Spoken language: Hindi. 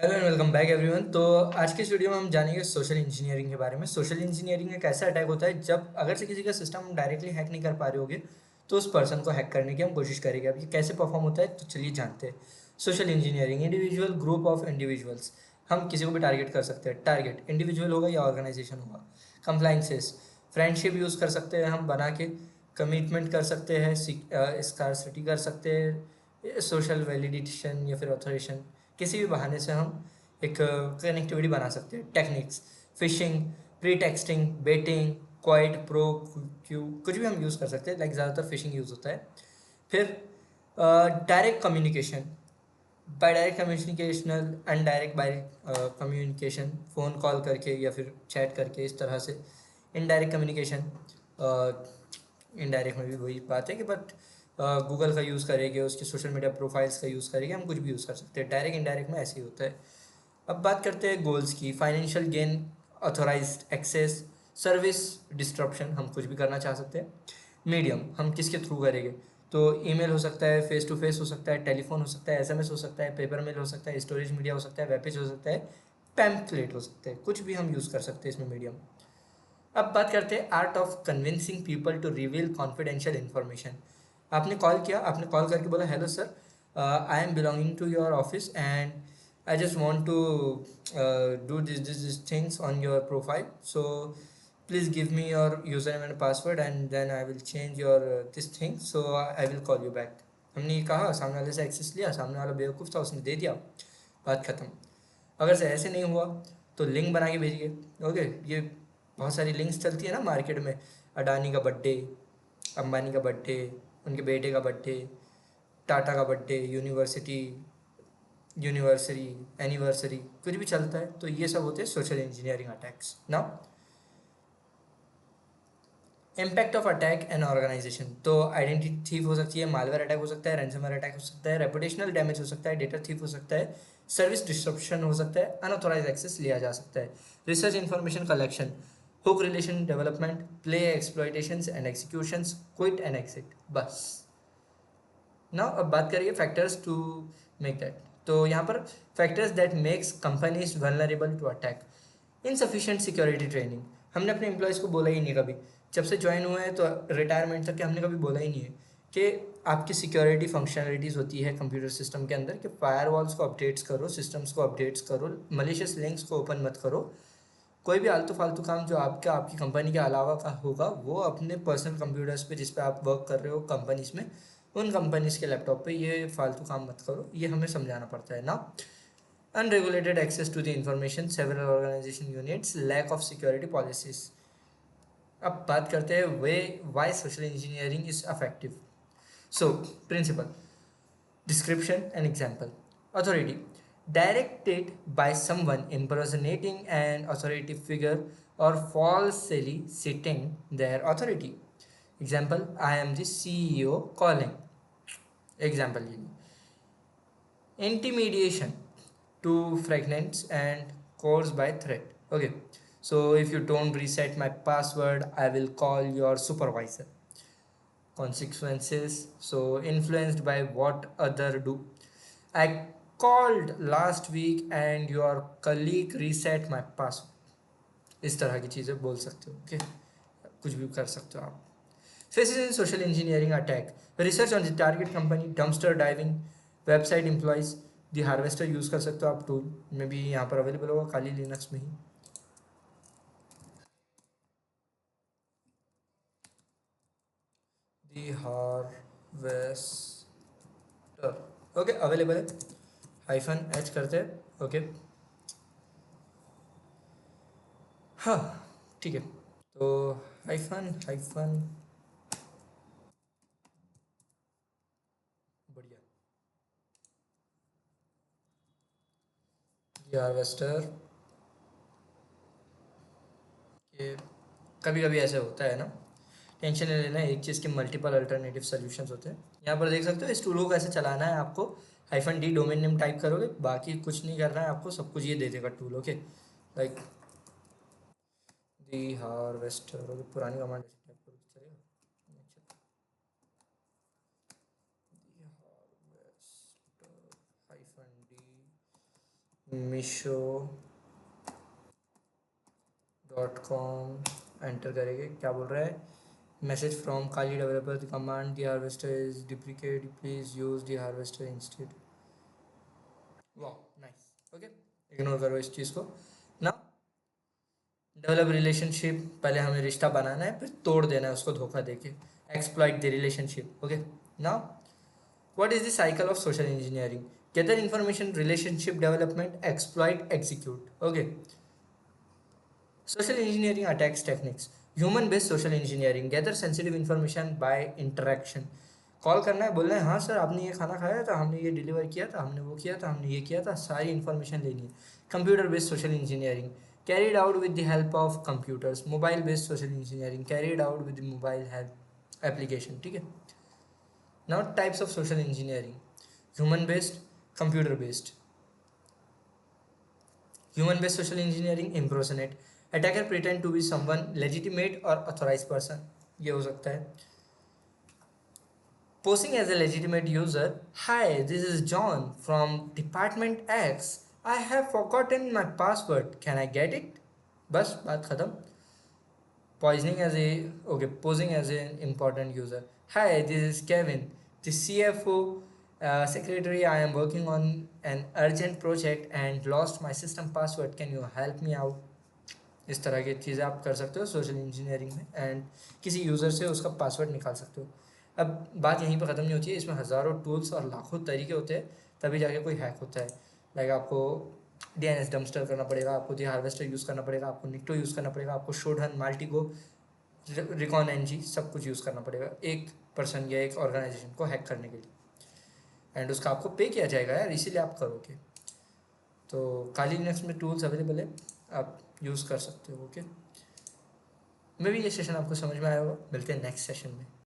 Hello and welcome back everyone. तो आज के इस वीडियो में हम जानेंगे सोशल इंजीनियरिंग के बारे में। सोशल इंजीनियरिंग एक ऐसा अटैक होता है जब अगर से किसी का सिस्टम हम डायरेक्टली हैक नहीं कर पा रहे होगे तो उस पर्सन को हैक करने की हम कोशिश करेंगे। अब ये कैसे परफॉर्म होता है तो चलिए जानते हैं। Social engineering individual group of individuals. हम किसी को भी टारगेट कर सकते हैं। टारगेट इंडिविजुअल होगा या ऑर्गेनाइजेशन होगा। कंप्लाइंसेस फ्रेंडशिप यूज़ कर सकते हैं हम बना के। कमिटमेंट कर सकते हैं। स्कार्सिटी कर सकते हैं। सोशल वैलिडेशन या फिर ऑथोरेशन, किसी भी बहाने से हम एक कनेक्टिविटी बना सकते हैं। Techniques phishing, pretexting, baiting, quid, pro, quo, कुछ भी हम यूज़ कर सकते हैं। लाइक ज़्यादातर फिशिंग यूज़ होता है। फिर direct communication, by direct communicational indirect by communication, phone call करके या फिर चैट करके, इस तरह से। इनडायरेक्ट कम्युनिकेशन, इनडायरेक्ट में भी वही बात है कि बट गूगल का यूज़ करेंगे, उसके सोशल मीडिया प्रोफाइल्स का यूज़ करेंगे, हम कुछ भी यूज़ कर सकते हैं। डायरेक्ट इनडायरेक्ट में ऐसे ही होता है। अब बात करते हैं गोल्स की। Financial gain, authorised access, service disruption, हम कुछ भी करना चाह सकते हैं। मीडियम हम किसके थ्रू करेंगे, तो ईमेल हो सकता है, फेस टू फेस हो सकता है, टेलीफोन हो सकता है, एसएमएस हो सकता है, पेपर मेल हो सकता है, स्टोरेज मीडिया हो सकता है, वेब पेज हो सकता है, पैम्पलेट हो सकते हैं, कुछ भी हम यूज़ कर सकते हैं इसमें मीडियम। अब बात करते हैं art of convincing people to reveal confidential information. आपने कॉल करके बोला, hello sir, I am belonging to your office and I just want to do this things on your profile, so please give me your user name and password and then I will change your this thing, so I will call you back. हमने ये कहा, सामने वाले से एक्सेस लिया, सामने वाला बेवकूफ़ था, उसने दे दिया, बात ख़त्म। अगर से ऐसे नहीं हुआ तो लिंक बना के भेजिए। ओके, ये बहुत सारी लिंक्स चलती है ना मार्केट में। अडानी का बर्थडे, अंबानी का बर्थडे, उनके बेटे का बर्थडे, टाटा का बर्थडे, यूनिवर्सिटी, यूनिवर्सरी, एनिवर्सरी, कुछ भी चलता है। तो ये सब होते हैं सोशल इंजीनियरिंग अटैक्स ना। Impact of attack and organisation, तो आइडेंटिटी थीफ हो सकती है, मालवेयर अटैक हो सकता है, रैंसमवेयर अटैक हो सकता है, रेपुटेशनल डैमेज हो सकता है, डेटा थीफ हो सकता है, सर्विस डिस्ट्रप्शन हो सकता है, अनऑथोराइज एक्सेस लिया जा सकता है। Research information collection, hook relation development, play exploitations and executions, quit and exit, बस। नाउ अब बात करिए फैक्टर्स टू मेक दैट। तो यहाँ पर factors that makes companies vulnerable to attack. Insufficient security training, हमने अपने एम्प्लॉयज़ को बोला ही नहीं कभी। जब से ज्वाइन हुए हैं तो रिटायरमेंट तक के हमने कभी बोला ही नहीं है कि आपकी सिक्योरिटी फंक्शनलिटीज़ होती है कंप्यूटर सिस्टम के अंदर कि फायरवॉल्स को अपडेट्स करो, सिस्टम्स को अपडेट्स करो, मलिशियस लिंक्स को ओपन मत करो। कोई भी आलतू फालतू काम जो आपका आपकी कंपनी के अलावा का होगा वो अपने पर्सनल कंप्यूटर्स पे जिस पे आप वर्क कर रहे हो कंपनीज में, उन कंपनीज के लैपटॉप पे ये फालतू काम मत करो, ये हमें समझाना पड़ता है ना। Unregulated access to the information, several organization units, lack of security policies. अब बात करते हैं way why social engineering is effective. So principle, description and example. Authority, directed by someone impersonating an authority figure or falsely citing their authority. Example, I am the CEO calling. Example, intimidation, to fragments and caused by threat. Okay, so if you don't reset my password, I will call your supervisor. Consequences, so influenced by what other do. I called last week and your colleague reset my password, इस तरह की चीज़ें बोल सकते हो। ओके, कुछ भी कर सकते हो आप। Faces in social engineering attack, research on the target company, dumpster diving, website employees, the harvester use कर सकते हो आप, टूल में भी यहाँ पर अवेलेबल होगा खाली लिनक्स में ही। दी हार्वेस्टर, ओके, अवेलेबल है। हाइफन एच करते हैं। ओके, हाँ, ठीक है। तो हाइफन हाइफन, बढ़िया, ये हार्वेस्टर के कभी कभी ऐसे होता है ना, टेंशन नहीं लेना, एक चीज़ के मल्टीपल अल्टरनेटिव सॉल्यूशंस होते हैं। यहाँ पर देख सकते हो इस टूल को कैसे चलाना है आपको। Hyphen D domain name type करोगे, बाकी कुछ नहीं करना है आपको, सब कुछ ये दे देगा tool. Okay, like the harvester, okay, पुरानी कमांड ऐसे टाइप करो तो चलेगा। The harvester hyphen d Meesho .com enter करेंगे, क्या बोल रहा है, message from Kali developer, the command the harvester is deprecate, please use the harvester instead. वाह नाइस, ओके, इग्नोर करो इस चीज़ को ना। डेवलप रिलेशनशिप, पहले हमें रिश्ता बनाना है फिर तोड़ देना है उसको धोखा देके। Exploit the relationship, okay. Now what is the cycle of social engineering? Gather information, relationship development, exploit, execute, okay. Social engineering attacks techniques. Human based social engineering. Gather sensitive information by interaction. Call करना है, बोलना है हाँ सर आपने ये खाना खाया था, हमने ये डिलीवर किया था, हमने वो किया था, हमने ये किया था, सारी इन्फॉर्मेशन लेनी है। Computer based social engineering carried out with the help of computers. Mobile based social engineering carried out with mobile help application, ठीक है। Now types of social engineering, human based, computer based. Human based social engineering, impersonate. Attacker pretend to be someone legitimate or authorized person. ये हो सकता है. Posing as a legitimate user. Hi, this is John from Department X. I have forgotten my password. Can I get it? बस बात खत्म. Posing as an important user. Hi, this is Kevin, the CFO secretary. I am working on an urgent project and lost my system password. Can you help me out? इस तरह की चीज़ें आप कर सकते हो सोशल इंजीनियरिंग में, एंड किसी यूज़र से उसका पासवर्ड निकाल सकते हो। अब बात यहीं पर ख़त्म नहीं होती है, इसमें हज़ारों टूल्स और लाखों तरीके होते हैं तभी जाके कोई हैक होता है। लाइक आपको DNS डम्पस्टर करना पड़ेगा, आपको दी हार्वेस्टर यूज़ करना पड़ेगा, आपको निक्टो यूज़ करना पड़ेगा, आपको शोडन, माल्टीगो, रिकॉन एनजी सब कुछ यूज़ करना पड़ेगा एक पर्सन या एक ऑर्गेनाइजेशन को हैक करने के लिए, एंड उसका आपको पे किया जाएगा यार, इसीलिए आप करोगे। तो काली लिनक्स में टूल्स अवेलेबल है, आप यूज़ कर सकते हो, ओके। मे भी ये सेशन आपको समझ में आया होगा। मिलते हैं नेक्स्ट सेशन में।